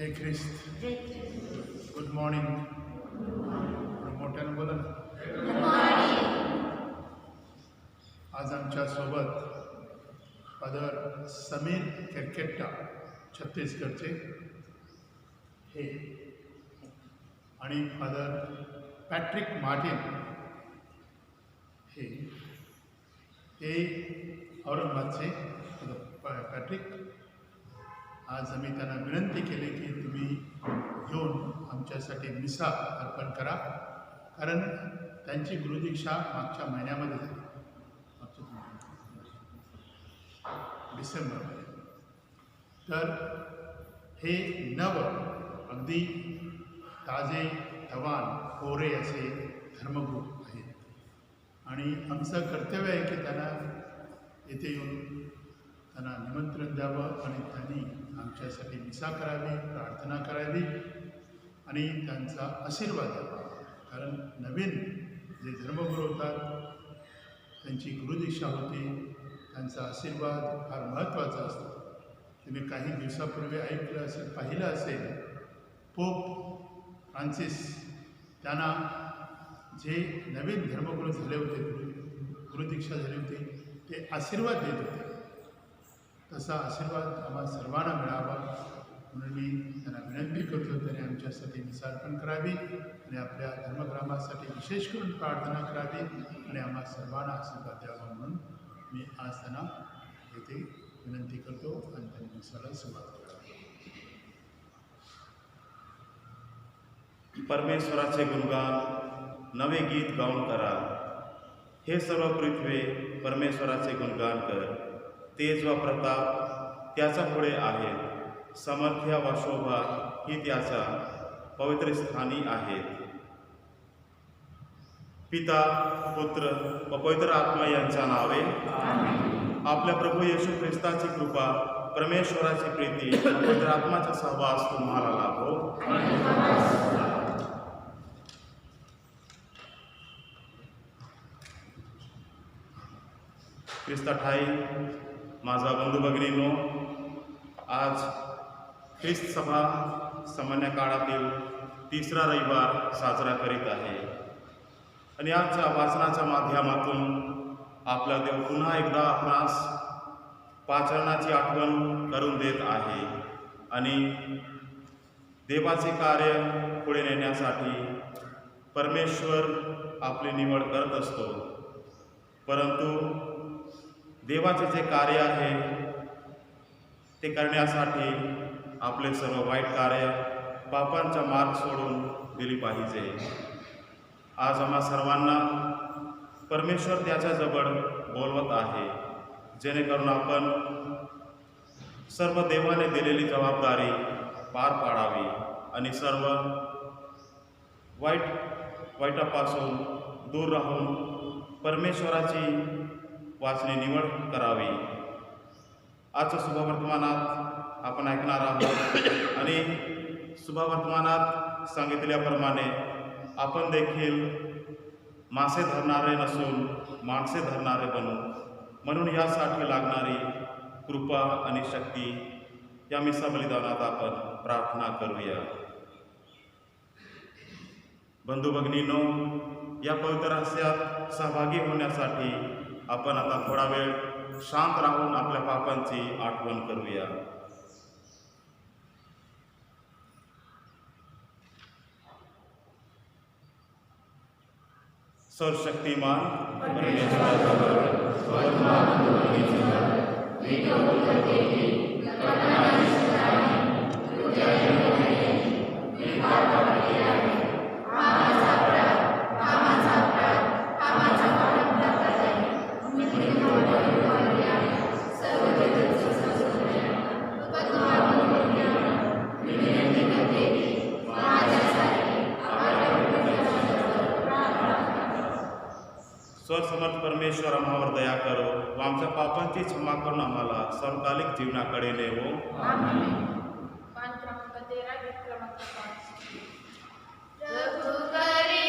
जय ख्रिस्त. Good morning. मोठ्यानं बोला ना. आज आमच्या सोबत फादर समीर केरकेट्टा छत्तीसगडचे हे आणि फादर पॅट्रिक मार्टिन हे औरंगाबादचे पॅट्रिक. आज आम्ही त्यांना विनंती केली की तुम्ही येऊन आमच्यासाठी मिसा अर्पण करा, कारण त्यांची गुरुदीक्षा मागच्या महिन्यामध्ये झाली, डिसेंबरमध्ये. तर हे अगदी ताजे जवान कोरे असे धर्मगुरू आहेत आणि आमचं कर्तव्य आहे की त्यांना येथे येऊन त्यांना निमंत्रण द्यावं आणि त्यांनी आमच्यासाठी मिसा करावी, प्रार्थना करावी आणि त्यांचा आशीर्वाद द्यावा. कारण नवीन जे धर्मगुरू होतात त्यांची गुरुदीक्षा होती, त्यांचा आशीर्वाद फार महत्त्वाचा असतो. तुम्ही काही दिवसापूर्वी ऐकलं असेल, पाहिलं असेल, पोप फ्रान्सिस त्यांना जे नवीन धर्मगुरू झाले होते, गुरुदीक्षा झाली होती, ते आशीर्वाद देत होते. तसा आशीर्वाद आम्हा सर्वांना मिळावा म्हणून मी त्यांना विनंती करतो त्यांनी आमच्यासाठी मिसा अर्पण करावी आणि आपल्या धर्मग्रामासाठी विशेष करून प्रार्थना करावी आणि आम्हा सर्वांना आशीर्वाद द्यावा म्हणून मी आज त्यांना येथे विनंती करतो आणि त्यांनी मिसाला सुरुवात करावी. परमेश्वराचे गुणगान नवे गीत गाऊन करा. हे सर्व पृथ्वी परमेश्वराचे गुणगान कर. तेज व प्रताप त्याचा पुढे आहेत. समर्थ्य व शोभा ही त्याच्या पवित्र स्थानी आहेत. पिता, पुत्र व पवित्र आत्मा यांच्या नावे. आपल्या प्रभू येशू ख्रिस्ताची कृपा, परमेश्वराची प्रीती, पवित्र आत्माचा सहवास तुम्हाला लाभो. ख्रिस्ता ठाई माझा बंधू भगिनींनो, आज ख्रिस्त सभा सामान्य काळातील तिसरा रविवार साजरा करीत आहे आणि आजच्या वाचनाच्या माध्यमातून आपला देव पुन्हा एकदा आपणास पाचारणाची आठवण करून देत आहे आणि देवाचे कार्य पुढे नेण्यासाठी परमेश्वर आपली निवड करत असतो. परंतु देवाचे जे कार्य आहे ते करण्यासाठी आपले सर्व वाईट कार्य, पापांचा मार्ग सोडून दिली पाहिजे. आज आम्हा सर्वांना परमेश्वर त्याच्याजवळ बोलवत आहे, जेणेकरून आपण सर्व देवाने दिलेली जबाबदारी पार पाडावी आणि सर्व वाईटापासून दूर राहून परमेश्वराची वाचने निवड करावी. आजच्या शुभवर्तमानात आपण ऐकणार आहोत आणि शुभवर्तमानात सांगितल्याप्रमाणे आपण देखील मासे धरणारे नसून माणसे धरणारे बनू, म्हणून यासाठी लागणारी कृपा आणि शक्ती या मिसा बलिदानात आपण प्रार्थना करूया. बंधू भगिनींनो, या पवित्र रहस्यात सहभागी होण्यासाठी आपण आता थोडा वेळ शांत राहून आपल्या पापांची आठवण करूया. सर्वशक्तिमान सर्वसमर्थ परमेश्वर आम्हावर दया करो व आमच्या पापांची क्षमा करून आम्हाला सर्वकालिक जीवनाकडे नेवो. रघुकरी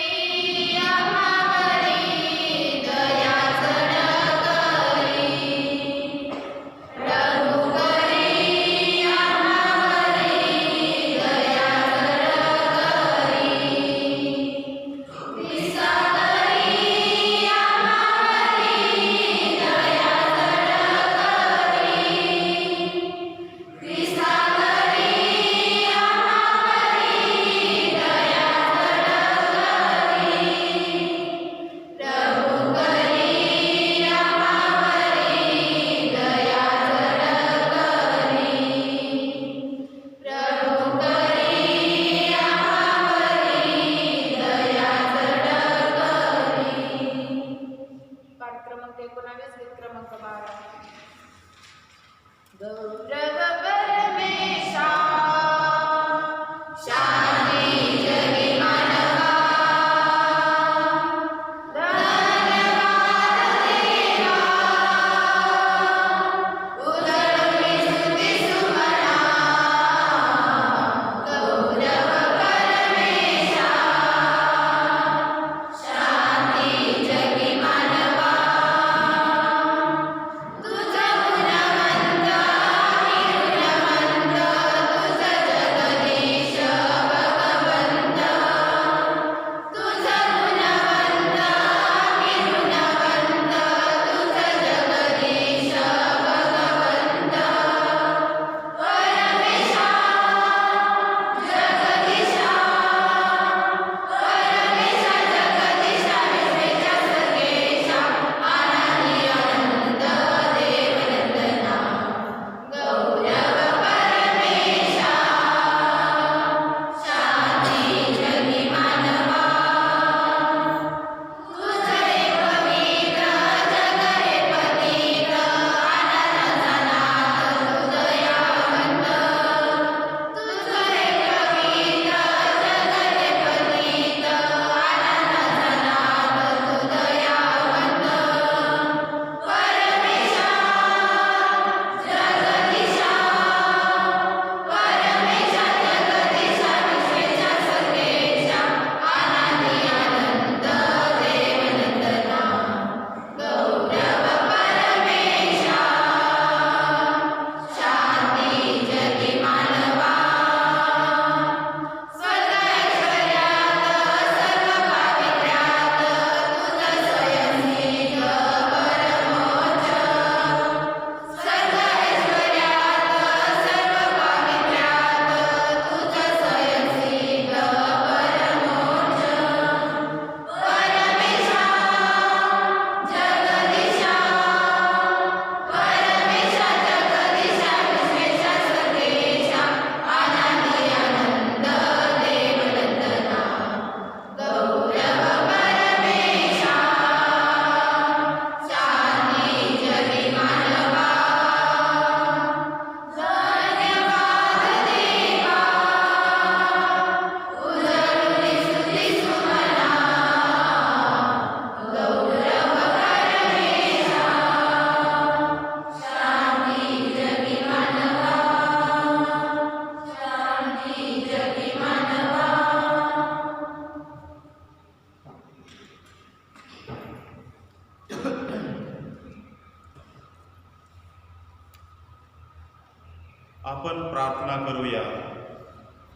आपण प्रार्थना करूया.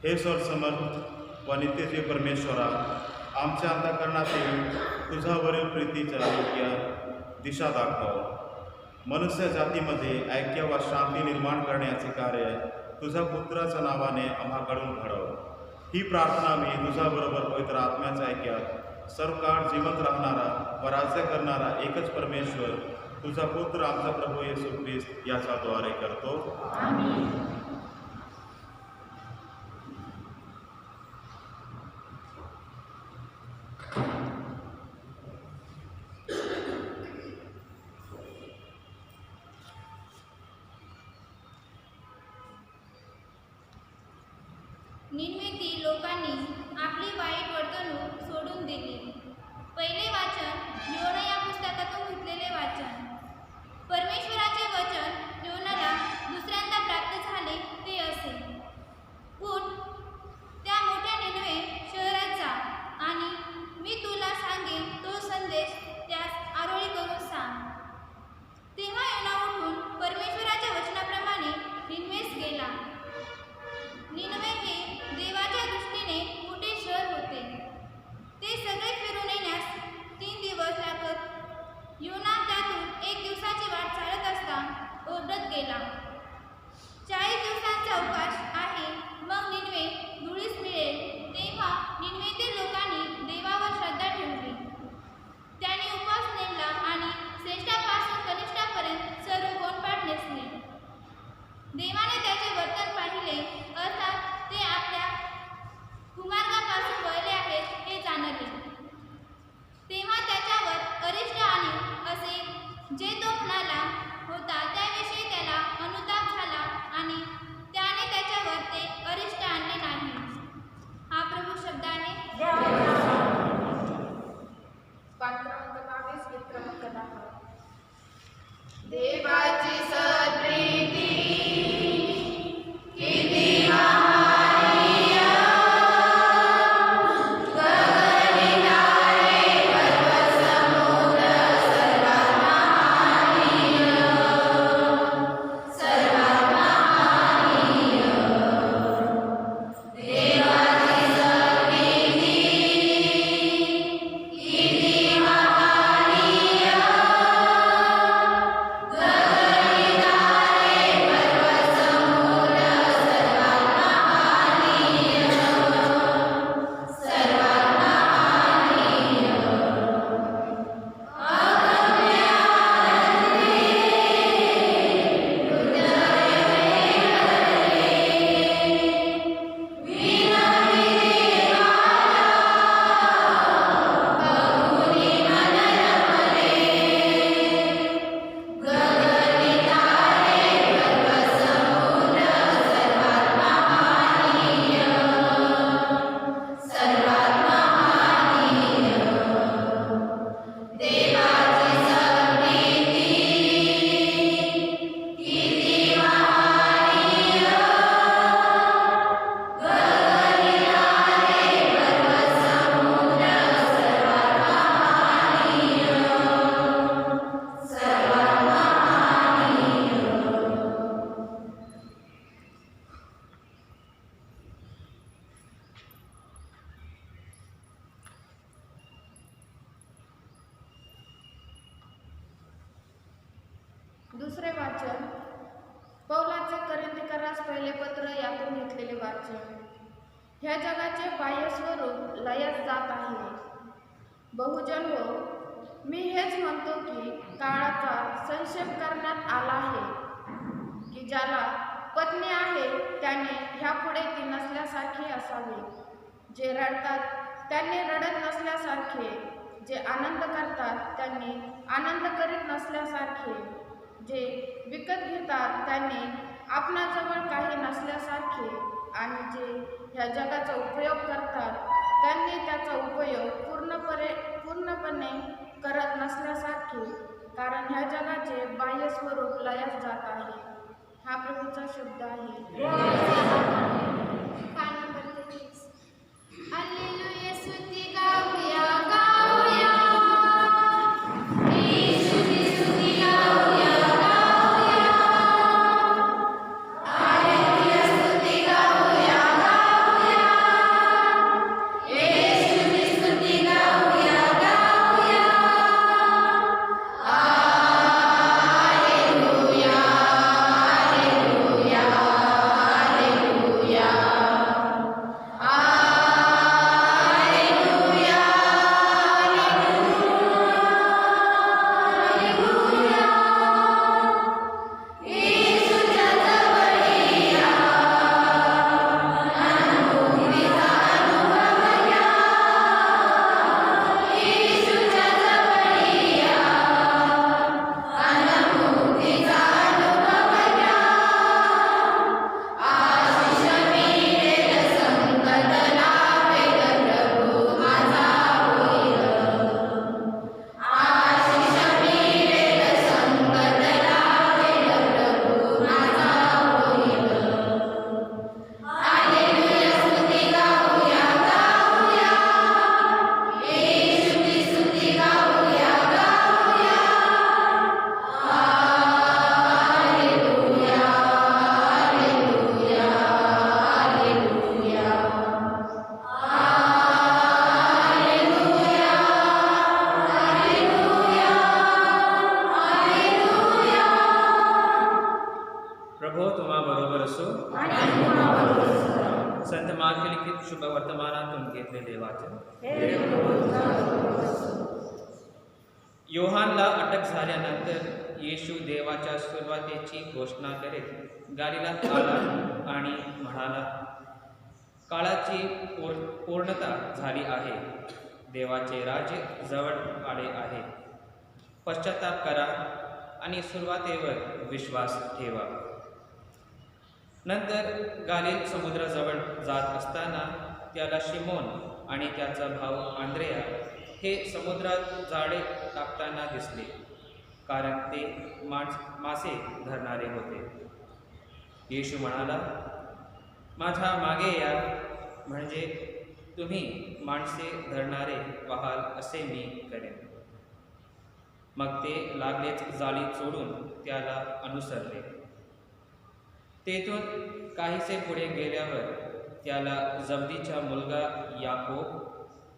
हे सर्वसमर्थ व नित्यजीव परमेश्वरा, आमच्या अंतःकरणातील तुझ्यावरील प्रीतीच्या योग्य दिशा दाखव. मनुष्य जातीमध्ये ऐक्य व शांती निर्माण करण्याचे कार्य तुझ्या पुत्राच्या नावाने आम्हाकडून घडव. ही प्रार्थना मी तुझ्याबरोबर पवित्र आत्म्याच्या ऐक्यात सर्व काळ जिवंत राहणारा व राज्य करणारा एकच परमेश्वर तुझा पुत्र आमचा प्रभू येशू ख्रिस्त याच्याद्वारे करतो. आमीन. निन्वेतील लोकांनी आपली वाईट वर्तणूक सोडून दिली. पहिले वाचन योना या पुस्तकातून घेतलेले वाचन. परमेश्वराचे वचन योनाला दुसऱ्यांदा प्राप्त झाले ते असे: उठ, त्या मोठ्या निन्वे शहरात जा आणि मी तुला सांगेन तो संदेश त्यास आरोळी करून सांग. तेव्हा योना उठून परमेश्वराच्या वचनाप्रमाणे निन्वेस गेला. निनवे हे देवाच्या दृष्टीने मोठे शहर होते. ते सगळे फिरून येण्यास 3 दिवस लागत. योना त्यातून 1 दिवसाची वाट चालत असता ओरडत गेला, 40 दिवसांचा अवकाश आहे, मग निनवे धुळीस मिळेल. तेव्हा निनवेतील लोकांनी देवावर श्रद्धा ठेवली. त्याने उपवास नेमला आणि श्रेष्ठापासून कनिष्ठापर्यंत सर्व गोंडपाट नेसले. देवाने त्याचे वर्तन पाहिले, अर्थात ते आपल्या कुमार्गापासून वळले आहेत हे जाणले. तेव्हा त्याच्यावर अरिष्ट आणि असे जे तो म्हणाला होता त्याविषयी त्याला अनुताप झाला आणि त्याने त्याच्यावर ते अरिष्ट आणले नाही. हा प्रभू शब्दाने पाठक्रमांक 22 गीतक्रमांक 10. देवाची सत्प्रीती किती दुसरे वाचन पौलाचे कोरिंथीकरास पहिले पत्र यातून घेतलेले वाचन. ह्या जगाचे बाह्य स्वरूप लयास जात आहे. बहुजन हो, मी हेच म्हणतो की काळाचा संक्षेप करण्यात आला आहे, की ज्याला पत्नी आहे त्याने ह्यापुढे ती नसल्यासारखे असावे. जे रडतात त्यांनी रडत नसल्यासारखे, जे आनंद करतात त्यांनी आनंद करीत नसल्यासारखे, जे विकत घेतात त्यांनी आपणाजवळ काही नसल्यासारखे, आणि जे ह्या जगाचा उपयोग करतात त्यांनी त्याचा उपयोग पूर्णपणे करत नसल्यासारखे, कारण ह्या जगाचे बाह्य स्वरूप लयास जात आहे. हा प्रभूचा शब्द आहे. हालेलुया, स्तुती गाऊया, गाऊया. स्तुती गाऊया, गाऊया. प्रभो तुम्हा बरोबर असो. संत मार्क लिखित शुभ वर्तमानातून घेतलेले वाचन. योहानला अटक झाल्यानंतर येशू देवाच्या सुरुवातीची घोषणा करीत गालिलात आला आणि म्हणाला, काळाची पूर्णता झाली आहे. देवाचे राज्य जवळ आले आहे. पश्चाताप करा आणि सुरुवातीवर विश्वास ठेवा. नंतर गालिल समुद्राजवळ जात असताना त्याला शिमोन आणि त्याचा भाऊ आंद्रेया हे समुद्रात जाळे टाकताना दिसले, कारण ते मासे धरणारे होते. येशू म्हणाला, माझ्या मागे या, म्हणजे तुम्ही माणसे धरणारे व्हाल असे मी करेन. मग ते लागलेच जाळी सोडून त्याला अनुसरले. तेथून काहीसे पुढे गेल्यावर त्याला जब्दीचा मुलगा याकोब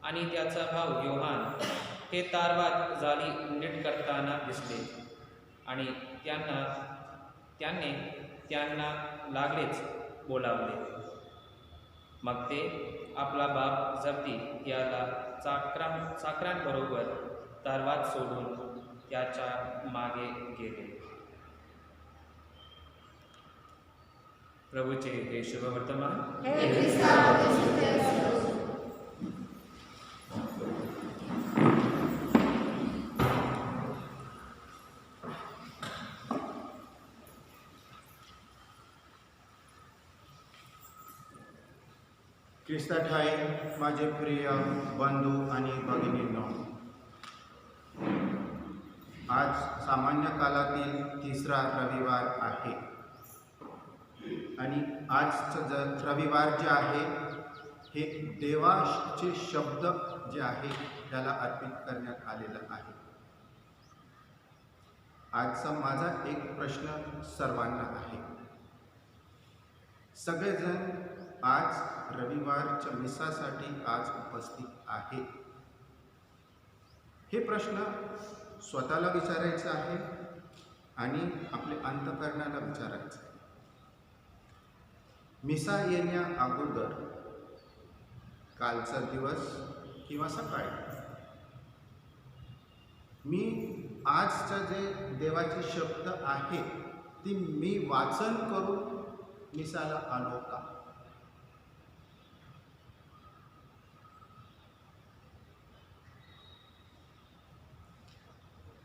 आणि त्याचा भाऊ योहान हे तारवात जाळी नीट करताना दिसले आणि त्याने त्यांना लागलेच बोलावले. मग ते आपला बाप जब्दी त्याला चाकरांबरोबर तारवात सोडून त्याच्या मागे गेले. प्रभूचे हे शुभ वर्तमान. ख्रिस्तात आहे माझे प्रिय बंधू आणि भगिनींनो, आज सामान्य कालातील तिसरा रविवार आहे आणि आजचं रविवार जे आहे हे देवाचे शब्द जे आहे त्याला अर्पित करण्यात आलेलं आहे. आजचा माझा एक प्रश्न सर्वांना आहे. सगळेजण आज रविवारच्या मिसासाठी आज उपस्थित आहे. हे प्रश्न स्वतःला विचारायचं आहे आणि आपले अंतःकरणाला विचारायचं आहे. मिसा येण्या अगोदर कालचा दिवस किंवा सकाळी मी आजचा जे देवाचे शब्द आहे ते मी वाचन करून मिसाला आलो का?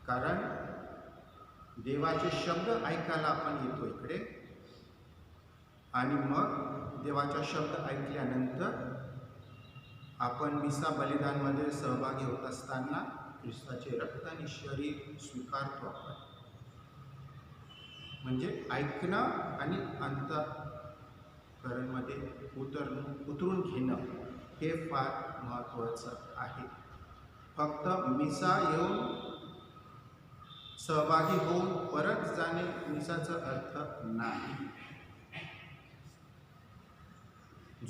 कारण देवाचे शब्द ऐकायला आपण येतो इकडे आणि मग देवाचा शब्द ऐकल्यानंतर आपण मिसा बलिदानमध्ये सहभागी होत असताना ख्रिस्ताचे रक्त आणि शरीर स्वीकारतो आपण. म्हणजे ऐकणं आणि अंतःकरणमध्ये उतरून घेणं हे फार महत्त्वाचं आहे. फक्त मिसा येऊन सहभागी होऊन परत जाणे मिसाचा अर्थ नाही.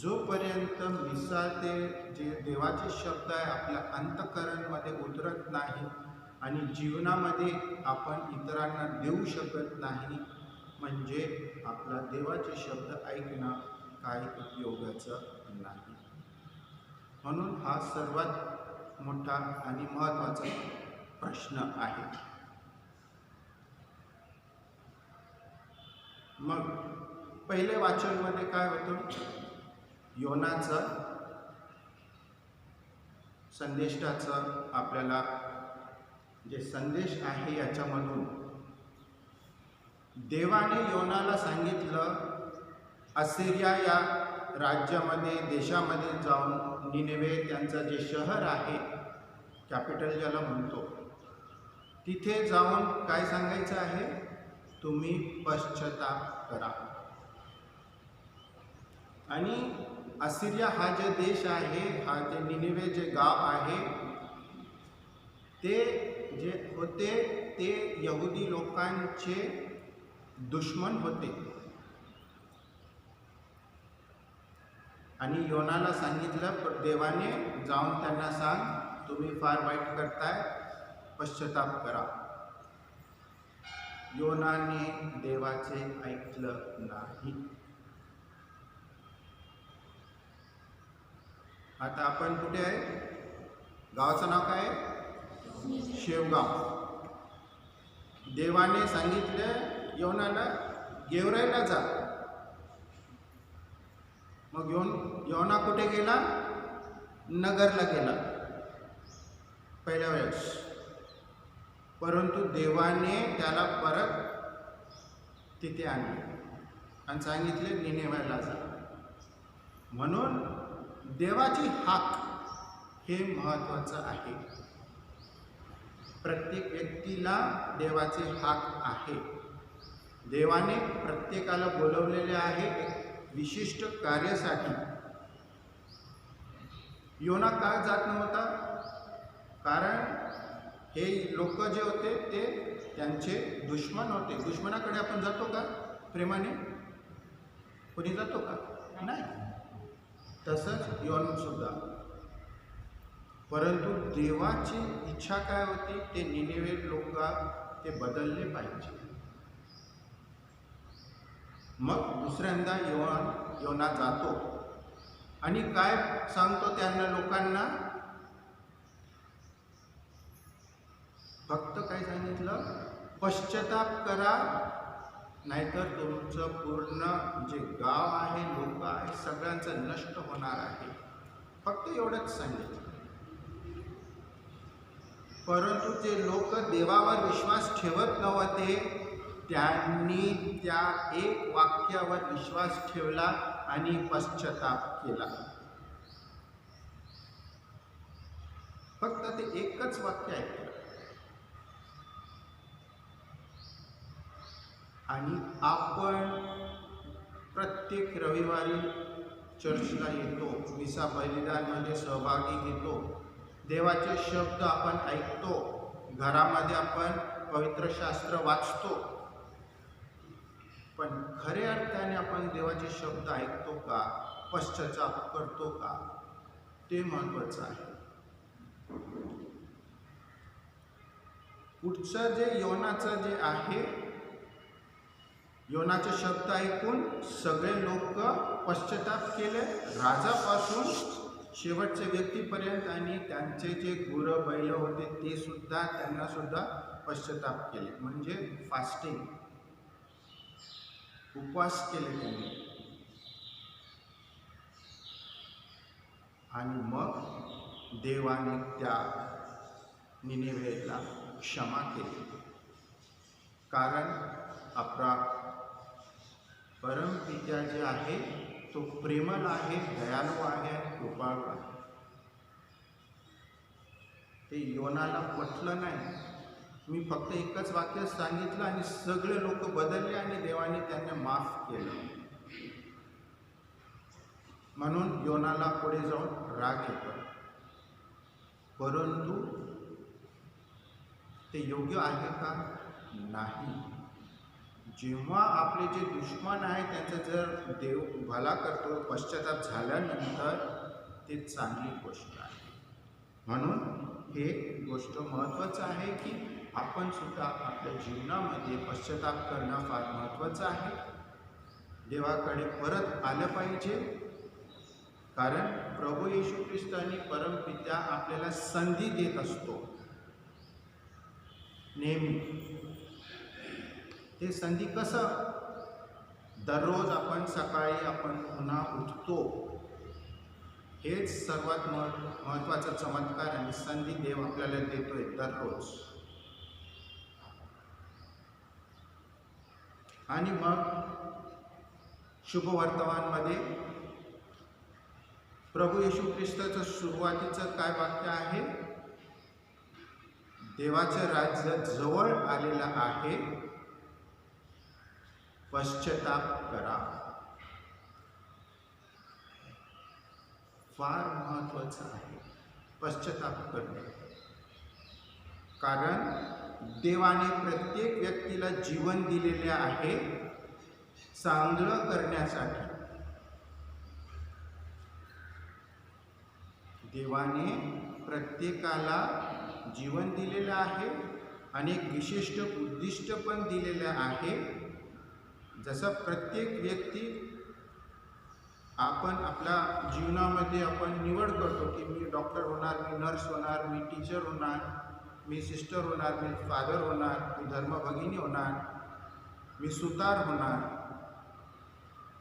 जोपर्यंत मिसा ते जे देवाचे शब्द आहे आपल्या अंतःकरणमध्ये उतरत नाही आणि जीवनामध्ये आपण इतरांना देऊ शकत नाही, म्हणजे आपला देवाचे शब्द ऐकणं काही उपयोगाचं नाही. म्हणून हा सर्वात मोठा आणि महत्त्वाचा प्रश्न आहे. मग पहिले वाचनमध्ये काय होतं? योनाचं संदेष्टाचं आपल्याला जे संदेश आहे याच्यामधून देवाने योनाला सांगितलं, असिरिया या राज्यामध्ये देशामध्ये जाऊन निनेवे त्यांचं जे शहर आहे, कॅपिटल ज्याला म्हणतो, तिथे जाऊन काय सांगायचं आहे? तुम्ही पश्चाताप करा. आणि असिरिया हा जे देश आहे, हा जे निनेवे जे गाव आहे, ते जे होते ते यहुदी लोकांचे दुश्मन होते. आणि योनाला सांगितलं देवाने, जाऊन त्यांना सांग तुम्ही फार वाईट करताय, पश्चाताप करा. योनाने देवाचे ऐकलं नाही. आता आपण कुठे आहे? गावाचं नाव काय आहे? शेवगाव. देवाने सांगितलं योनाला गेवराईला जा. मग योना कुठे गेला? नगरला गेला पहिल्या वेळेस. परंतु देवाने त्याला परत तिथे आणले आणि सांगितले निनेवेला जा. म्हणून देवाची हाक हे महत्त्वाचं आहे. प्रत्येक व्यक्तीला देवाचे हाक आहे. देवाने प्रत्येकाला बोलवलेले आहे एक विशिष्ट कार्यासाठी. योना का जात नव्हता? कारण हे लोक जे होते ते त्यांचे दुश्मन होते. दुश्मनाकडे आपण जातो का प्रेमाने? कोणी जातो का? नाही. तसंच योना सुद्धा. परंतु देवाची इच्छा काय होती? ते निनेवे लोक ते बदलले पाहिजे. मग दुसऱ्यांदा योना जातो आणि काय सांगतो त्यांना लोकांना? फक्त काय सांगितलं? पश्चाताप करा, नाहीतर तुमचं पूर्ण जे गाव आहे, लोक आहे, सगळ्यांचं नष्ट होणार आहे. फक्त एवढंच सांगितलं. परंतु जे लोक देवावर विश्वास ठेवत नव्हते त्यांनी त्या एक वाक्यावर विश्वास ठेवला आणि पश्चाताप केला. फक्त ते एकच वाक्य ऐकलं. आणि आपण प्रत्येक रविवारी चर्चला येतो, मिसा बलिदानमध्ये सहभागी घेतो, देवाचे शब्द आपण ऐकतो, घरामध्ये आपण पवित्र शास्त्र वाचतो. पण खऱ्या अर्थाने आपण देवाचे शब्द ऐकतो का? पश्चाताप करतो का? ते महत्त्वाचं आहे. पुढचं जे योनाचं जे आहे, योनाचे शब्द ऐकून सगळे लोक पश्चाताप केले, राजापासून शेवटच्या व्यक्तीपर्यंत. आणि त्यांचे जे गुरं बैल होते ते सुद्धा, त्यांना सुद्धा पश्चाताप केले. म्हणजे फास्टिंग, उपवास केले त्यांनी. आणि मग देवाने त्या निनेवेला क्षमा केली. कारण आपला परमपिता जे आहे तो प्रेमळ आहे, दयाळू आहे, कृपाळू आहे. ते योनाला पटलं नाही. मी फक्त एकच वाक्य सांगितलं आणि सगळे लोक बदलले आणि देवाने त्यांना माफ केलं. म्हणून योनाला पुढे जाऊन राग येतो. परंतु ते योग्य आहे का? नाही. जेव्हा आपले जे दुश्मन आहे त्यांचा जर देव भला करतो पश्चाताप झाल्यानंतर, ते चांगली गोष्ट आहे. म्हणून हे गोष्ट महत्त्वाचं आहे की आपण सुद्धा आपल्या जीवनामध्ये पश्चाताप करणं फार महत्त्वाचं आहे. देवाकडे परत आलं पाहिजे. कारण प्रभू येशू ख्रिस्त आणि परमपिता आपल्याला संधी देत असतो नेहमी. ते संधी कसं? दररोज आपण सकाळी आपण पुन्हा उठतो, हेच सर्वात महत्त्वाचा चमत्कार आणि संधी देव आपल्याला देतोय दररोज. आणि मग शुभवर्तमानमध्ये प्रभू येशू ख्रिस्ताचं सुरुवातीचं काय वाक्य आहे? देवाचं राज्य जवळ आलेलं आहे, पश्चाताप करा. फार महत्त्वाचं आहे पश्चाताप करणे. कारण देवाने प्रत्येक व्यक्तीला जीवन दिलेले आहे चांगलं करण्यासाठी. देवाने प्रत्येकाला जीवन दिलेलं आहे आणि एक विशिष्ट उद्दिष्ट पण दिलेलं आहे. जसं प्रत्येक व्यक्ती आपण आपल्या जीवनामध्ये आपण निवड करतो की मी डॉक्टर होणार, मी नर्स होणार, मी टीचर होणार, मी सिस्टर होणार, मी फादर होणार, मी धर्मभगिनी होणार, मी सुतार होणार.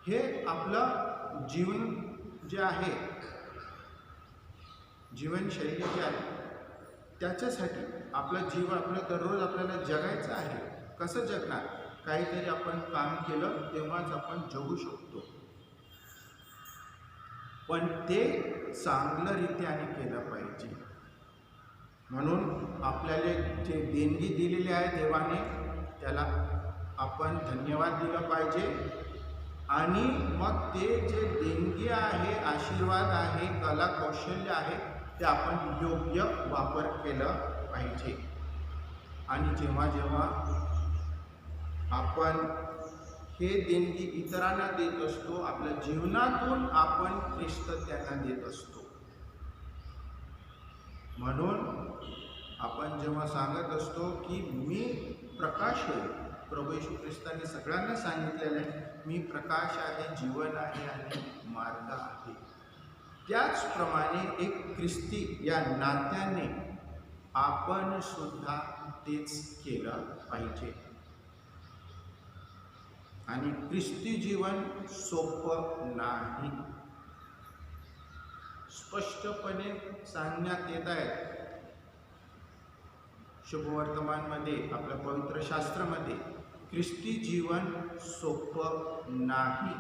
हे आपलं जीवन जे आहे, जीवनशैली जी आहे, त्याच्यासाठी आपलं जीवन आपलं दररोज आपल्याला जगायचं आहे. कसं जगणार? काहीतरी आपण काम केलं तेव्हाच आपण जगू शकतो, पण ते चांगलं रीत्याने केलं पाहिजे. म्हणून आपल्याला जे देणगी दिलेली आहे देवाने, त्याला आपण धन्यवाद दिला पाहिजे. आणि मग ते जे देणगी आहे, आशीर्वाद आहे, कला कौशल्य आहे, ते आपण योग्य वापर केलं पाहिजे. आणि जेव्हा जेव्हा आपण हे देणगी इतरांना देत असतो, आपल्या जीवनातून आपण ख्रिस्त त्यांना देत असतो. म्हणून आपण जेव्हा सांगत असतो की मी प्रकाश आहे, प्रभू येशू ख्रिस्ताने सगळ्यांना सांगितलेलं आहे, मी प्रकाश आहे, जीवन आहे आणि मार्ग आहे. त्याचप्रमाणे एक ख्रिस्ती या नात्याने आपण सुद्धा तेच केलं पाहिजे. आणि ख्रिस्ती जीवन सोपं नाही, स्पष्टपणे सांगण्यात येत आहे शुभवर्तमानमध्ये, आपल्या पवित्र शास्त्रामध्ये. ख्रिस्ती जीवन सोपं नाही,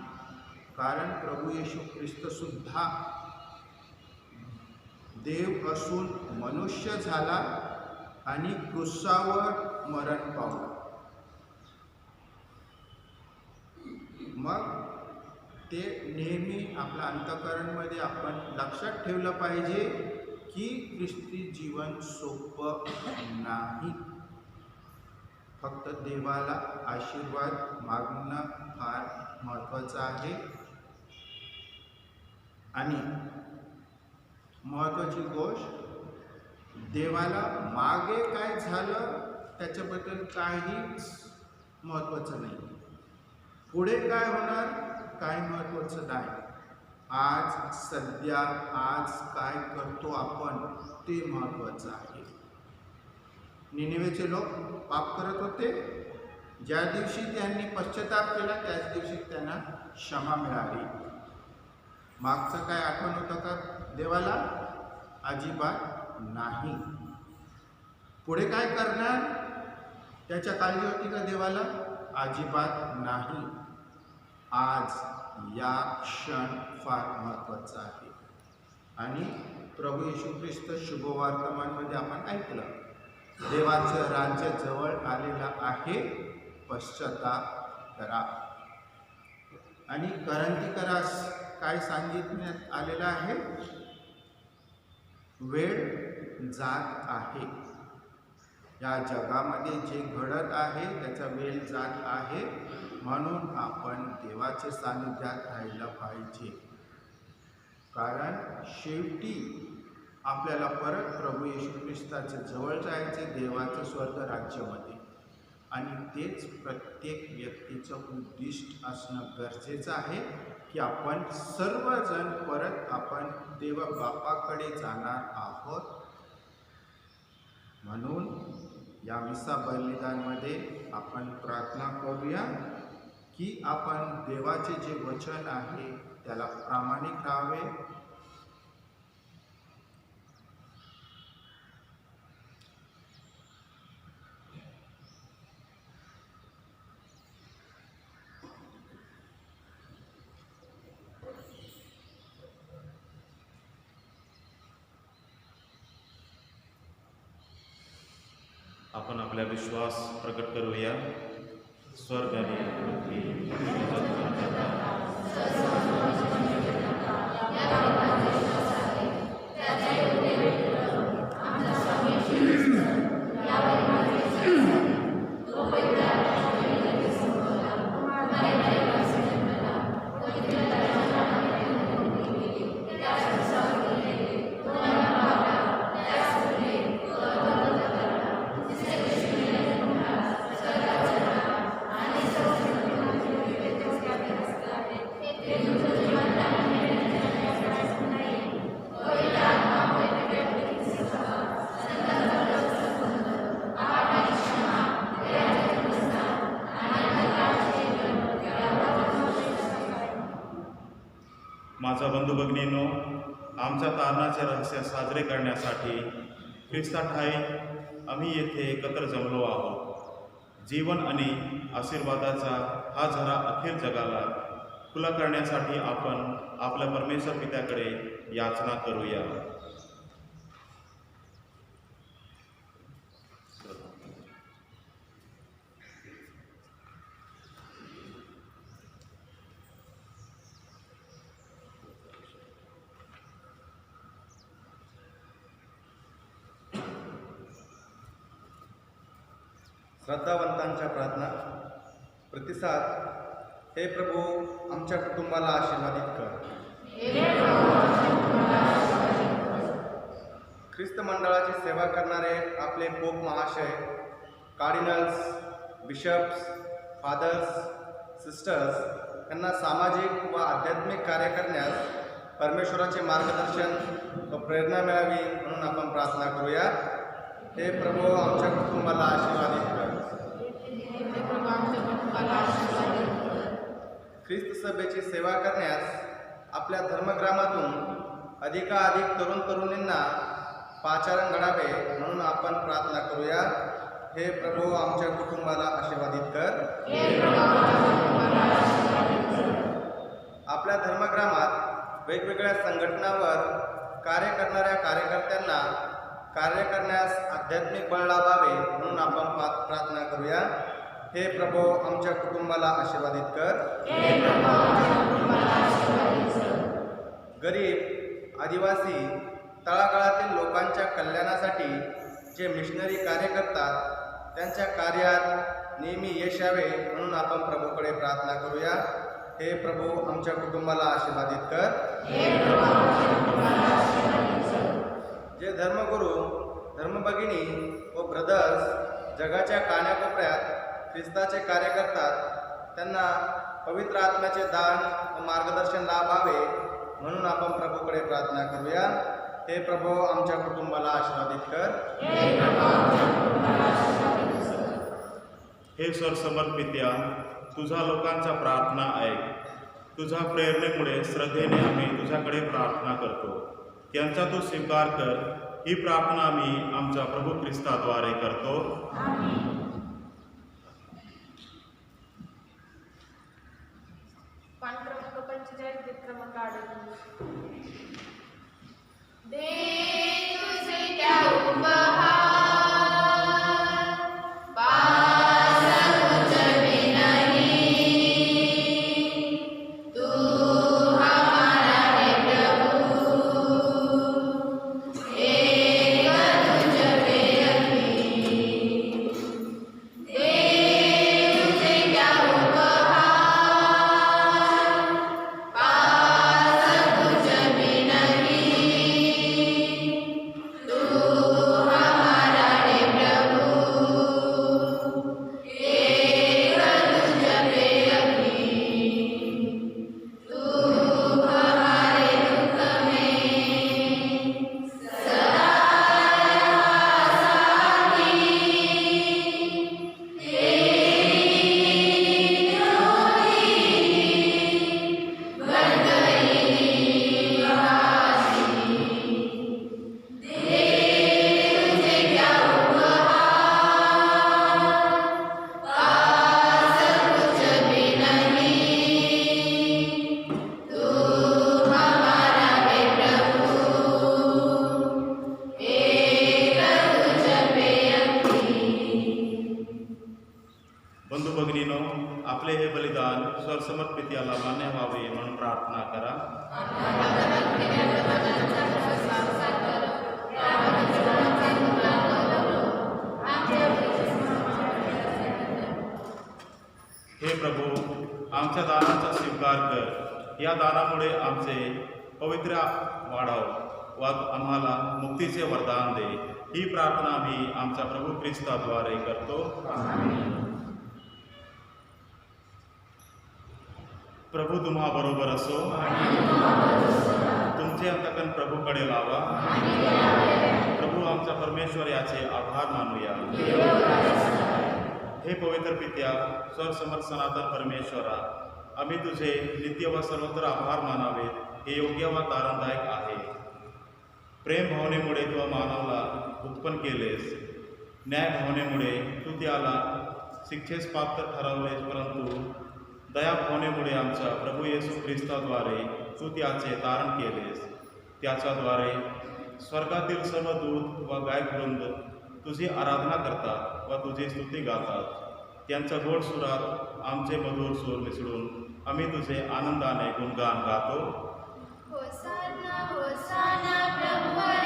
कारण प्रभू येशू ख्रिस्त सुद्धा देव असून मनुष्य झाला आणि क्रूसावर मरण पावला. मग ते नेहमी आपल्या अंतःकरणमध्ये आपण लक्षात ठेवलं पाहिजे की ख्रिस्ती जीवन सोपं नाही. फक्त देवाला आशीर्वाद मागणं फार महत्त्वाचं आहे. आणि महत्त्वाची गोष्ट, देवाला मागे काय झालं त्याच्याबद्दल काहीच महत्त्वाचं नाही, पुढे काय होणार काय महत्त्वाचं नाही. आज सध्या आज काय करतो आपण ते महत्त्वाचं आहे. निनिवेचे लोक पाप करत होते, ज्या दिवशी त्यांनी पश्चाताप केला त्याच दिवशी त्यांना क्षमा मिळाली. मागचं काय आठवण होतं का देवाला? अजिबात नाही. पुढे काय करणार त्याच्या काळजी होती का देवाला? अजिबात नाही. आज या क्षण फार महत्त्वाचा आहे. आणि प्रभू येशू ख्रिस्त शुभवर्तमानमध्ये आपण ऐकलं, देवाचं राज्य जवळ आलेलं आहे, पश्चाताप करा. आणि करंतीकरास काय सांगितण्यात आलेलं आहे? वेळ जात आहे. या जगामध्ये जे घडत आहे त्याचा वेळ जात आहे, म्हणून आपण देवाच्या सानिध्यात राहिलं पाहिजे. कारण शेवटी आपल्याला परत प्रभू येशू ख्रिस्ताच्या जवळ जायचे, देवाचं स्वर्ग राज्यामध्ये. आणि तेच प्रत्येक व्यक्तीचं उद्दिष्ट असणं गरजेचं आहे की आपण सर्वजण परत आपण देव बापाकडे जाणार आहोत. म्हणून या मिसा बलिदानमध्ये आपण प्रार्थना करूया की आपण देवाचे जे वचन आहे त्याला प्रामाणिक राहावे. आपण आपला विश्वास प्रकट करूया. स्वर्ग आणि पृथ्वी माझा बंधू भगिनींनो, आमच्या तारणाचे रहस्य साजरे करण्यासाठी ख्रिस्ताठाई आम्ही येथे एकत्र जमलो आहोत। जीवन आणि आशीर्वादाचा हा झरा अखेर जगाला खुला करण्यासाठी आपण आपल्या परमेश्वर पित्याकडे याचना करूया। श्रद्धावंतांच्या प्रार्थना प्रतिसाद। हे प्रभू, आमच्या कुटुंबाला आशीर्वादित कर। ख्रिस्त मंडळाची सेवा करणारे आपले पोप महाशय, कार्डिनल्स, बिशप्स, फादर्स, सिस्टर्स यांना सामाजिक व आध्यात्मिक कार्य करण्यास परमेश्वराचे मार्गदर्शन व प्रेरणा मिळावी म्हणून आपण प्रार्थना करूया। हे प्रभू, आमच्या कुटुंबाला आशीर्वादित कर। ख्रिस्त सभेची सेवा करण्यास आपल्या धर्मग्रामातून अधिकाधिक तरुण तरुणींना पाचारण घडावे म्हणून आपण प्रार्थना करूया। हे प्रभू, आमच्या कुटुंबाला आशीर्वादित कर। आपल्या धर्मग्रामात वेगवेगळ्या संघटनांवर कार्य करणाऱ्या कार्यकर्त्यांना कार्य करण्यास आध्यात्मिक बळ लाभावे म्हणून आपण प्रार्थना करूया। हे प्रभू, आमच्या कुटुंबाला आशीर्वादित कर। गरीब, आदिवासी, तळागाळातील लोकांच्या कल्याणासाठी जे मिशनरी कार्य करतात त्यांच्या कार्यात नेहमी यश यावे म्हणून आपण प्रभूकडे प्रार्थना करूया। हे प्रभू, आमच्या कुटुंबाला आशीर्वादित कर। जे धर्मगुरू, धर्मभगिनी व ब्रदर्स जगाच्या कानाकोपऱ्यात ख्रिस्ताचे कार्य करतात त्यांना पवित्र आत्म्याचे दान व मार्गदर्शन लाभावे म्हणून आपण प्रभूकडे प्रार्थना करूया। हे प्रभू, आमच्या कुटुंबाला आशीर्वादित कर। हे सर्वसमर्पित्या, तुझा लोकांचा प्रार्थना ऐक। तुझ्या प्रेरणेमुळे श्रद्धेने आम्ही तुझ्याकडे प्रार्थना करतो, त्यांचा तू स्वीकार कर। ही प्रार्थना आम्ही आमच्या प्रभू ख्रिस्ताद्वारे करतो। पान क्रमांक 45 गीत क्रमांक 8। दे तुझे त्या उपहार बंधू भगिनीनो, आपले हे बलिदान सर्वसमर्पित्याला मान्य व्हावे म्हणून प्रार्थना करा। हे प्रभू, आमच्या दानाचा स्वीकार कर। या दानामुळे आमचे पवित्र वाढव व आम्हाला मुक्तीचे वरदान दे। ही प्रार्थना आम्ही आमच्या प्रभू ख्रिस्ताद्वारे करतो। प्रभू तुम्हा बरोबर असो। तुमचे अंतकन प्रभूकडे लावा। प्रभू आमचा परमेश्वर याचे आभार मानूया। हे पवित्र पित्या, सर्वसमर्थ सनातन परमेश्वरा, आम्ही तुझे नित्य व सर्वत्र आभार मानावेत हे योग्य व तारणदायक आहे. प्रेम भावनेमुळे तू मानवाला उत्पन्न केलेस. न्याय भावनेमुळे तू त्याला शिक्षेस पात्र ठरवलेस, परंतु दया भावनेमुळे आमच्या प्रभू येशू ख्रिस्ताद्वारे तू त्याचे तारण केलेस. त्याच्याद्वारे स्वर्गातील सर्व दूत व गायकवृंद तुझी आराधना करतात व तुझी स्तुती गातात. त्यांच्या गोड सुरात आमचे मधुर सूर मिसळून आम्ही तुझे आनंदाने गुणगान गातो. होसाना होसाना प्रभुवर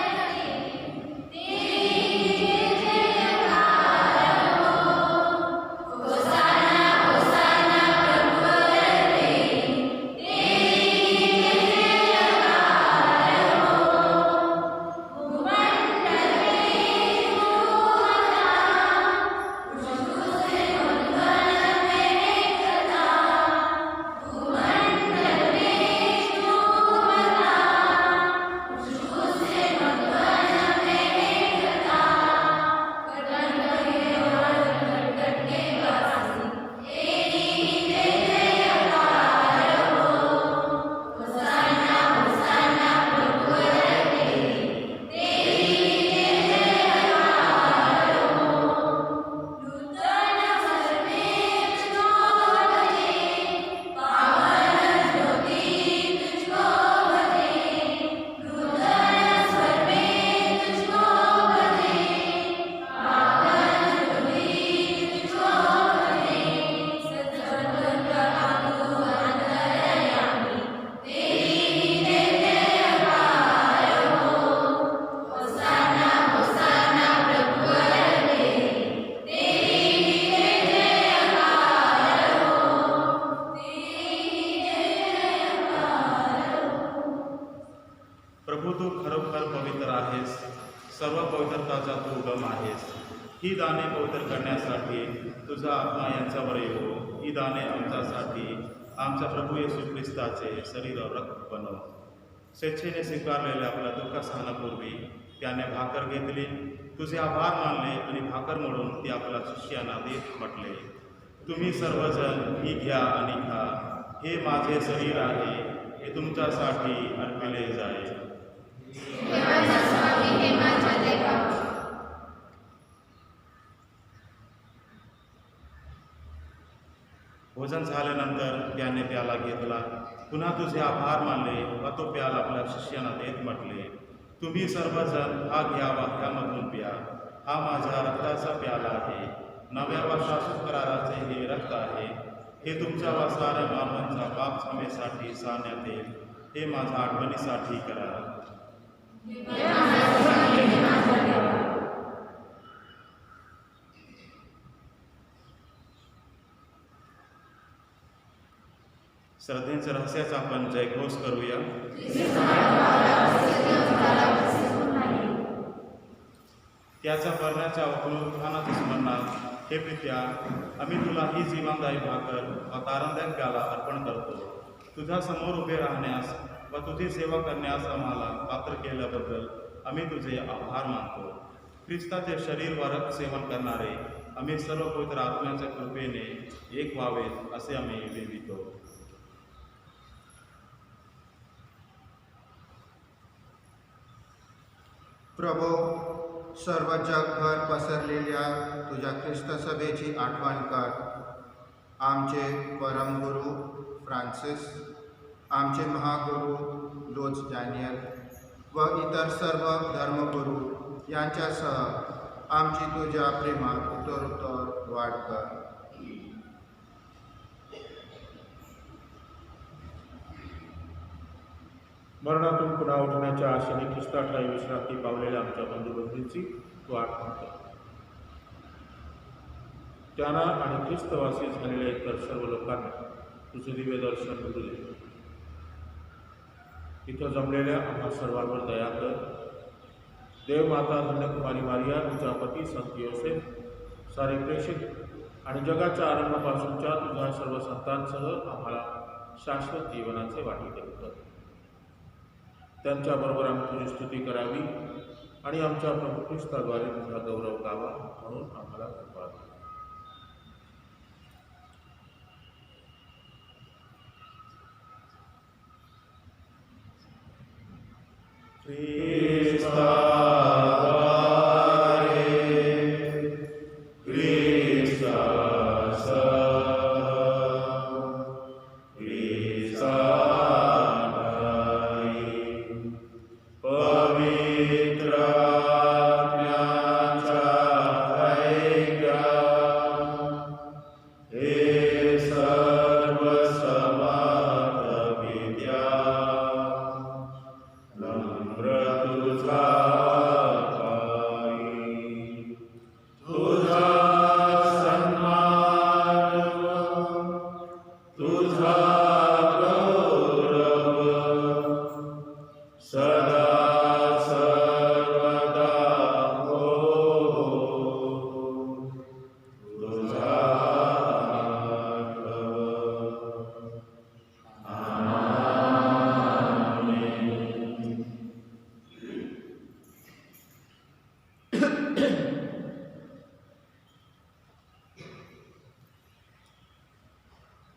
प्रभू तू खरोखर पवित्र आहेस. सर्व पवित्रताचा तू उगम आहेस. ही दाने पवित्र करण्यासाठी तुझा आत्मा यांच्यावर येवो. ही दाने आमच्यासाठी आमच्या प्रभू येशू ख्रिस्ताचे शरीर व रक्त बनव. स्वेच्छेने स्वीकारलेल्या आपल्या दुःखसहनापूर्वी त्याने भाकर घेतली, तुझे आभार मानले आणि भाकर मोडून ती आपल्या शिष्यांना देत म्हटले, तुम्ही सर्वजण ही घ्या आणि खा. हे माझे शरीर आहे, हे तुमच्यासाठी अर्पिले जाईल. भोजन झाल्यानंतर त्याने प्याला घेतला, पुन्हा तुझे आभार मानले व तो प्याला आपल्या शिष्यांना देत म्हटले, तुम्ही सर्वजण हा घ्यावा, ह्यामधून प्या. हा माझ्या रक्ताचा प्याला आहे. नव्या व शाश्वत कराराचे हे रक्त आहे. हे तुमच्या व साऱ्या मानवांच्या पाप क्षमेसाठी सांगण्यात येईल. हे माझ्या आठवणीसाठी करा. श्रद्धेच्या रहस्याचा आपण जयघोष करूया. त्याच्या मरणाच्या व पुनरुत्थानाच्या स्मरणात हे पित्या, आम्ही तुला ही जीवनदायी भाकर व तारणदायक प्याला अर्पण करतो. तुझ्या समोर उभे राहण्यास व तुझी सेवा करण्यास आम्हाला पात्र केल्याबद्दल आम्ही तुझे आभार मानतो. ख्रिस्ताचे शरीर व रक्त सेवन करणारे आम्ही सर्व पवित्र आत्म्याच्या कृपेने एक व्हावेत असे आम्ही विनवितो. प्रभो, सर्व जगभर पसरलेल्या तुझ्या ख्रिस्त सभेची आठवण कर. आमचे परमगुरू फ्रान्सिस, आमचे महागुरू लोज डॅनियल व इतर सर्व धर्मगुरू यांच्यासह आमची तुझ्या प्रेमात उत्तरोत्तर वाढ कर. मरणातून पुन्हा उठण्याच्या आशेने ख्रिस्ताठाई विश्रांती पावलेल्या आमच्या बंधुबंधूंची तू आठवण कर. त्यांना आणि ख्रिस्तवासी झालेल्या इतर सर्व लोकांना तुझे दिव्य दर्शन घडू दे. इथं जमलेल्या आम्हा सर्वांवर दया कर. देवमाता धन्यकुमारी मारिया, तुझा पती संत योसेफ, सारे प्रेषित आणि जगाच्या आरंभापासूनच्या तुझ्या सर्व संतांसह आम्हाला शाश्वत जीवनाचे वाटेकरी कर. त्यांच्याबरोबर आम्ही तुझी स्तुती करावी आणि आमच्या प्रभू ख्रिस्ताद्वारे तुझा गौरव गावा म्हणून आम्हाला कृपा दे.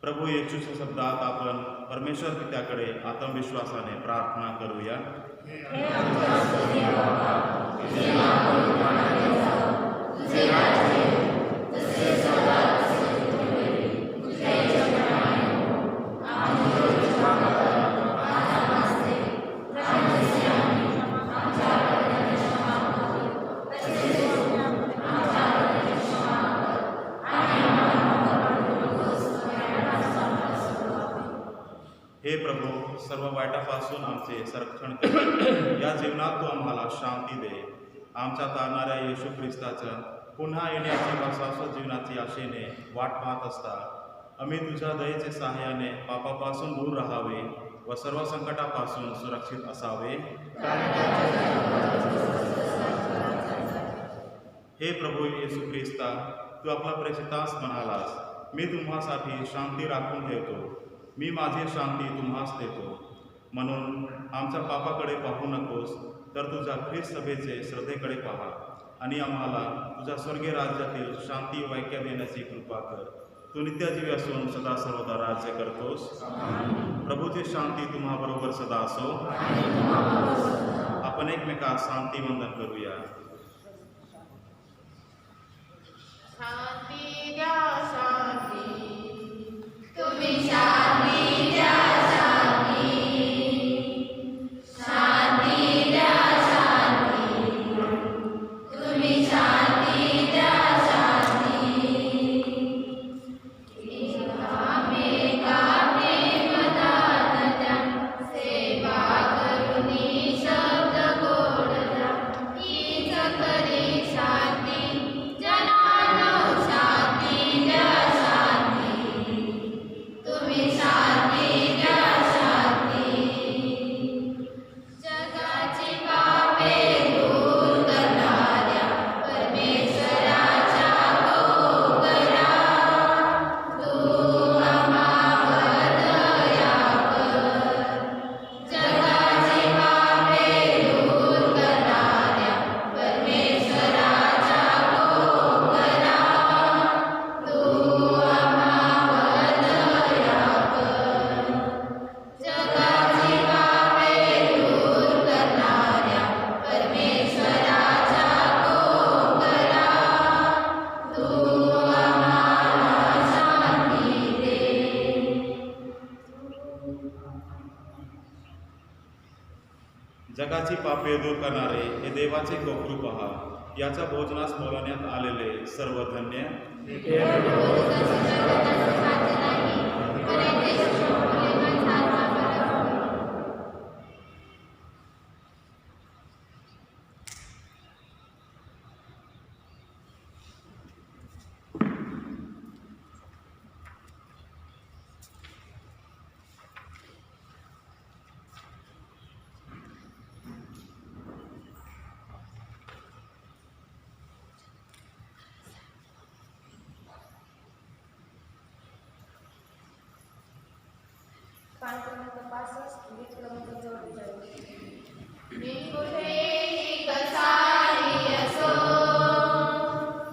प्रभू येशूच्या शब्दात आपण परमेश्वर पित्याकडे आत्मविश्वासाने प्रार्थना करूया. हे प्रभू, सर्व वाईटापासून आमचे संरक्षण कर. या जीवनात तू आम्हाला शांती दे. आमच्या तारणाऱ्या येशू ख्रिस्ताच्या पुन्हा येण्याची व शाश्वत जीवनाची आशेने वाट पाहत असता आम्ही तुझ्या दयेचे सहाय्याने पापापासून दूर राहावे व सर्व संकटापासून सुरक्षित असावे. हे प्रभू येशू ख्रिस्ता, तू आपला प्रेषितास म्हणालास, मी तुम्हासाठी शांती राखून ठेवतो, मी माझी शांती तुम्हास देतो. म्हणून आमच्या पापाकडे पाहू नकोस, तर तुझ्या ख्रिस्त सभेचे श्रद्धेकडे पहा आणि आम्हाला तुझ्या स्वर्गीय राज्यातील शांती वाक्य देण्याची कृपा कर. तू नित्यजीवी असून सदा सर्वदा राज्य करतोस. प्रभूची शांती तुम्हाबरोबर सदा असो. आपण एकमेकास शांती वंदन करूया. शांती द्या शांती, तुम्ही शांती द्या, शांती द्या, तुम्ही शांती द्या. सेवा करुणी शब्द गोड द्या, हीच खरी शांती. जनानो शांती द्या, तुम्ही शांती द्या. जगाची पापे दूर करणाऱ्या परमेश्वराच्या गो करा. तू आम्हावर दया कर. जगाची पापे दूर करणाऱ्या परमेश्वराच्या गो करा. तू आम्हावर दया कर. जगाची पापे दूर करणाऱ्या परमेश्वराच्या गो करा. तू आम्हाला शांती दे. जगाची पापे दूर करणारे हे देवाचे कोकरू पहा. याच्या भोजनास बोलवण्यात आलेले सर्व धन्य. पान क्रमांक 65, गीत क्रमांक 44. मी कुठेही कसाही असो,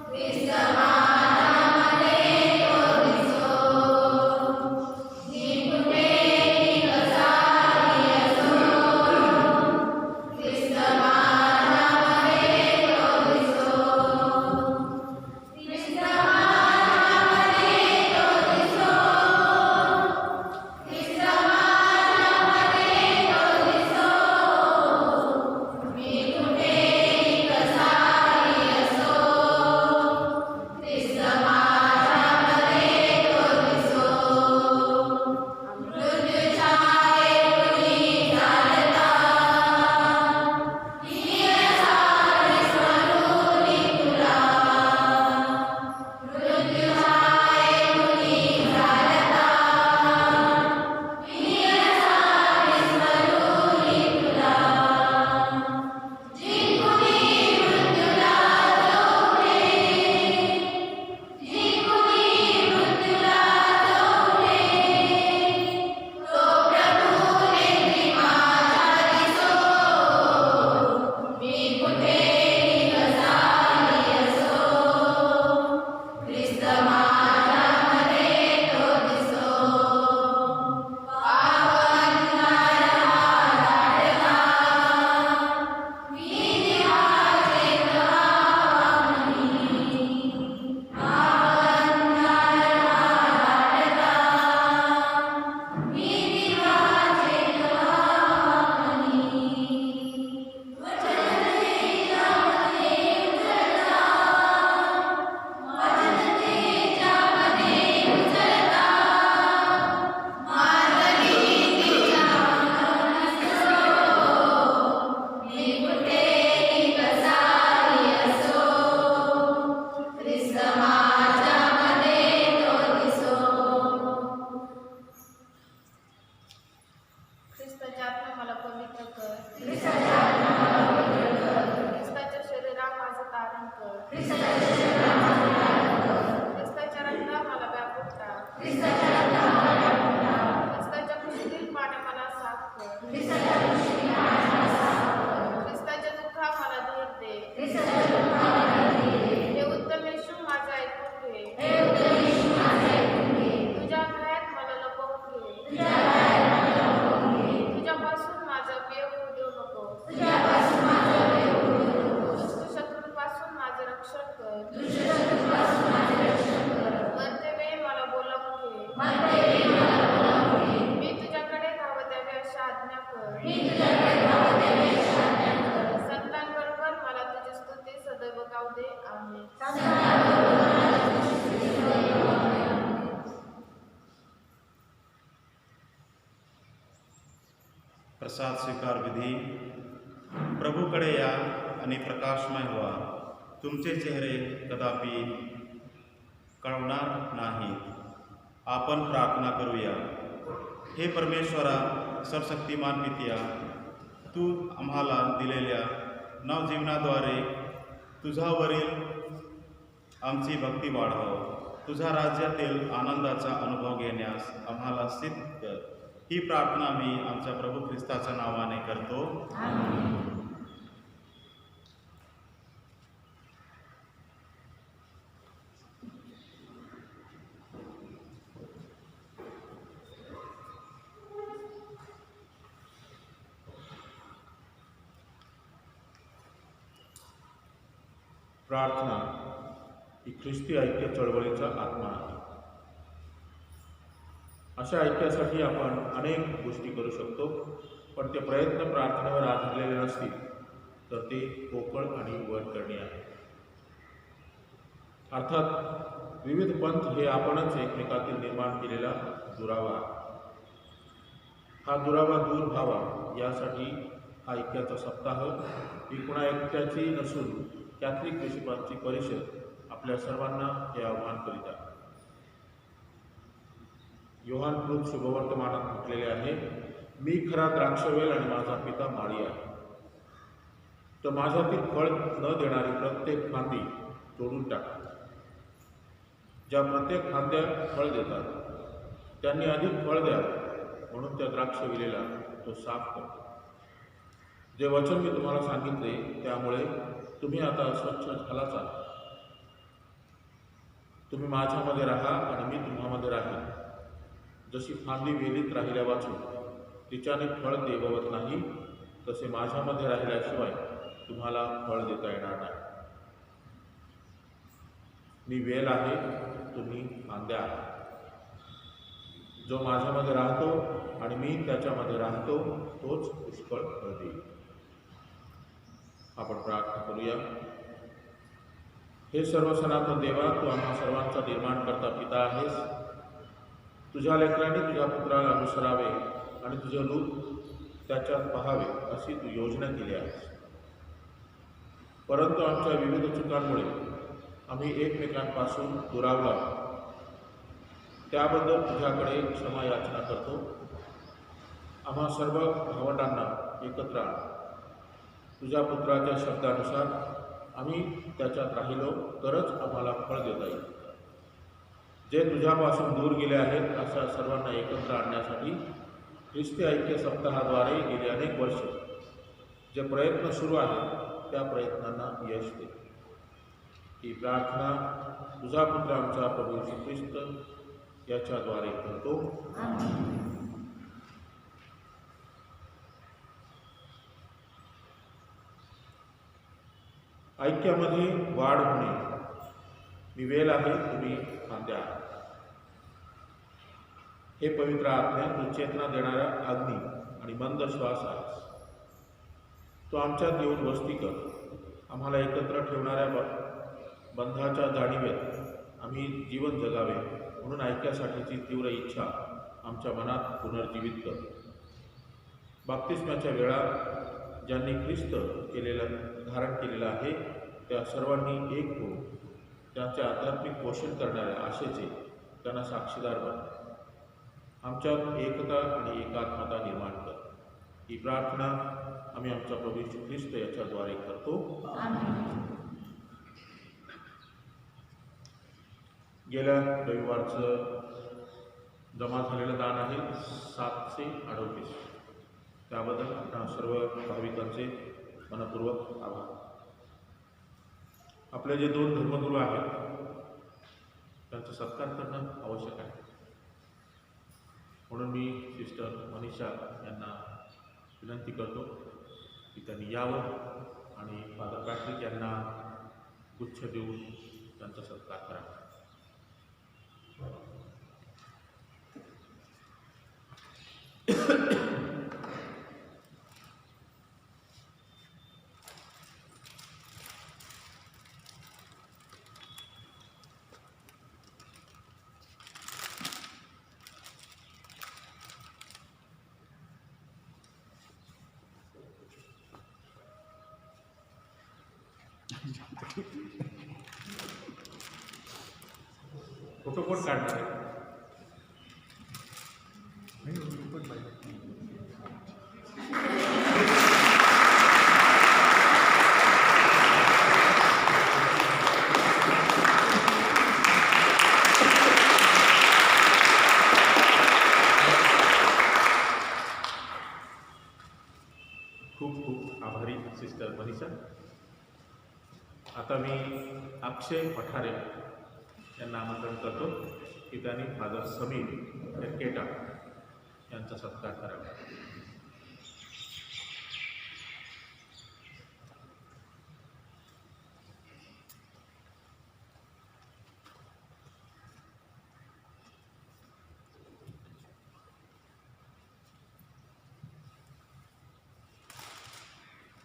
ख्रिस्त माझ्यामध्ये तो दिसो. मी कुठेही कसाही असो, ख्रिस्त प्रसाद स्वीकार विधी. प्रभूकडे या आणि प्रकाशमय व्हा. तुमचे चेहरे कदापि कळवणार नाहीत. आपण प्रार्थना करूया. हे परमेश्वरा, सर्वशक्तिमान पित्या, तू आम्हाला दिलेल्या नवजीवनाद्वारे तुझ्यावरील आमची भक्ती वाढव. तुझ्या राज्यातील आनंदाचा अनुभव घेण्यास आम्हाला सिद्ध कर. ही प्रार्थना मी आमच्या प्रभू ख्रिस्ताच्या नावाने करतो. प्रार्थना ही ख्रिस्ती ऐक्य चळवळीचा आत्मा आहे. अशा ऐक्यासाठी आपण अनेक गोष्टी करू शकतो, पण ते प्रयत्न प्रार्थनेवर आधारलेले नसतील तर ते पोकळ आणि वरकरणी आहे. अर्थात विविध पंथ हे आपणच एकमेकातील निर्माण केलेला दुरावा आहे. हा दुरावा दूर व्हावा यासाठी हा ऐक्याचा सप्ताह ही कुणा एकट्याची नसून कॅथलिक बिशपांची परिषद आपल्या सर्वांना हे आव्हान करीत आहे. योहान कृत शुभवर्तमानात म्हटलेले आहे, मी खरा द्राक्षवेल आणि माझा पिता माळी आहे. तर माझ्यातील फळ न देणारी प्रत्येक फांदी तोडून टाका. ज्या प्रत्येक फांद्या फळ देतात त्यांनी अधिक फळ द्यावे म्हणून त्या द्राक्षवेलीला तो साफ करतो. जे वचन मी तुम्हाला सांगितले त्यामुळे तुम्ही आता स्वच्छ झालाच आहात. तुम्ही माझ्यामध्ये राहा आणि मी तुम्हामध्ये राहीन. जशी फांदी वेलीत राहिल्या वाचून तिच्याने फळ देववत नाही, तसे माझ्यामध्ये राहिल्याशिवाय तुम्हाला फळ देता येणार नाही. मी वेल आहे, तुम्ही फांद्या आहात. जो माझ्यामध्ये राहतो आणि मी त्याच्यामध्ये राहतो तोच पुष्कळ फळ देईल. आपण प्रार्थना करूया. हे सर्व सनातन देवा, तू आम्हा सर्वांचा निर्माण करता पिता आहेस. तुझ्या लेकरांनी तुझ्या पुत्राला अनुसरावे आणि तुझे रूप त्याच्यात पाहावे अशी तू योजना केली आहेस. परंतु आमच्या विविध चुकांमुळे आम्ही एकमेकांपासून दुरावला. त्याबद्दल तुझ्याकडे क्षमा याचना करतो. आम्हा सर्व भावंडांना एकत्र आण. तुझ्या पुत्राच्या शब्दानुसार आम्ही त्याच्यात राहिलो तरच आम्हाला फळ देता येईल. जे तुझ्यापासून दूर गेले आहेत अशा सर्वांना एकत्र आणण्यासाठी ख्रिस्ती ऐक्य सप्ताहाद्वारे गेली अनेक वर्ष जे प्रयत्न सुरू आहेत त्या प्रयत्नांना यश दे. ही प्रार्थना तुझा पुत्र आमचा प्रभू येशू ख्रिस्त याच्याद्वारे करतो. ऐक्यामध्ये वाढ होणे. मी वेल आहे, तुम्ही फांद्या आहात. हे पवित्र आत्म्या, तू चेतना देणारा अग्नी आणि मंद श्वास आहेस. तो आमच्यात येऊन वस्ती कर. आम्हाला एकत्र ठेवणाऱ्या बंधाच्या जाणीवेत आम्ही जीवन जगावे म्हणून ऐक्यासाठीची तीव्र इच्छा आमच्या मनात पुनर्जीवित कर. बाप्तिस्माच्या वेळा ज्यांनी ख्रिस्त धारण केलेलं आहे त्या सर्वांनी एक होऊन त्यांचे आध्यात्मिक पोषण करणाऱ्या आशेचे त्यांना साक्षीदार बन. आमच्यात एकता आणि एकात्मता निर्माण कर. ही प्रार्थना आम्ही आमचा प्रभू येशू ख्रिस्त याच्याद्वारे करतो. गेल्या रविवारचं जमा झालेलं दान आहे 738. त्याबद्दल आपणा सर्व भाविकांचे मनपूर्वक आभार. आपले जे 2 धर्मगुरू आहेत त्यांचा सत्कार करणं आवश्यक आहे. म्हणून मी सिस्टर मनीषा यांना विनंती करतो की त्यांनी यावं आणि फादर पॅट्रिक यांना गुच्छ देऊन त्यांचा सत्कार करावा. फोटो कोण काढणार आहे? खूप खूप आभारी सिस्टर मनीषा. आता मी अक्षय पठारे यांना आमंत्रण करतो की त्यांनी फादर समीर एरकेटा यांचा सत्कार करावा.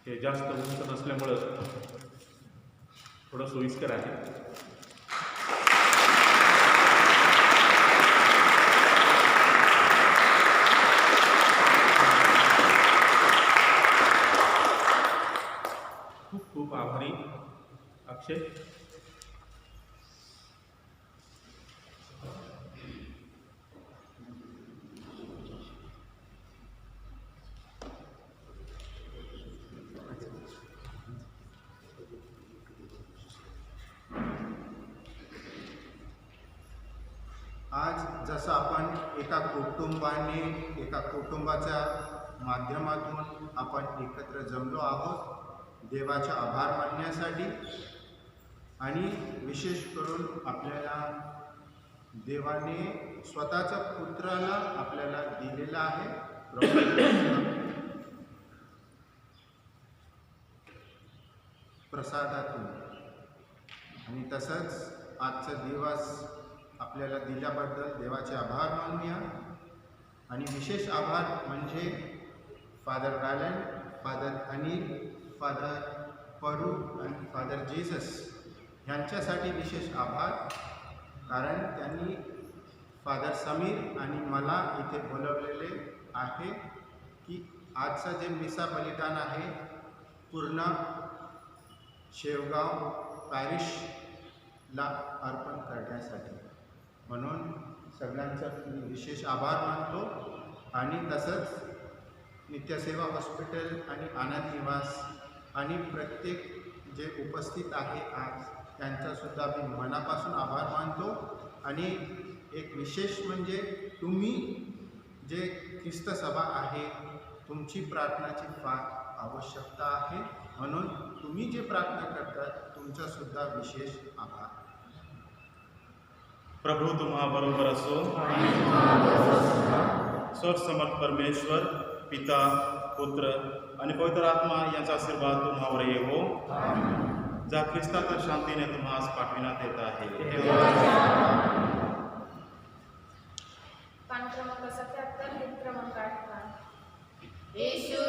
हे जास्त उंच नसल्यामुळं थोडं सोयीस्कर आहे. खूप खूप आभारी अक्षय. आज जसं आपण एका कुटुंबाच्या माध्यमातून आपण एकत्र जमलो आहोत देवाचे आभार मानण्यासाठी, आणि विशेष करून आपल्याला देवाने स्वतःच्या पुत्राला आपल्याला दिलेला आहे प्रसादातून, आणि तसंच आजचा दिवस आपल्याला दिल्याबद्दल देवाचे आभार मानूया. आणि विशेष आभार म्हणजे फादर गॅलन, फादर अनिल, फादर परू आणि फादर जेसस यांच्यासाठी विशेष आभार, कारण त्यांनी फादर समीर आणि मला इथे बोलवलेले आहे की आजचं जे मिसा बलिदान आहे पूर्ण शेवगाव पॅरिशला अर्पण करण्यासाठी. म्हणून सगळ्यांचा मी विशेष आभार मानतो. आणि तसंच नित्यसेवा हॉस्पिटल आणि आनंद निवास आणि प्रत्येक जे उपस्थित आहे आज त्यांचासुद्धा मी मनापासून आभार मानतो. आणि एक विशेष म्हणजे तुम्ही जे ख्रिस्त सभा आहे तुमची प्रार्थनाची फार आवश्यकता आहे, म्हणून तुम्ही जे प्रार्थना करतात तुमचासुद्धा विशेष आभार. प्रभू तुम्हा बरोबर असो. सर्वसमर्थ परमेश्वर पिता, पुत्र आणि पवित्र आत्मा यांचा आशीर्वाद तुम्हावर येवो. जा ख्रिस्ताच्या शांतीने तुम्हास पाठविण्यात येत आहे. पान क्रमांक 77 गीत क्रमांक 8. येशू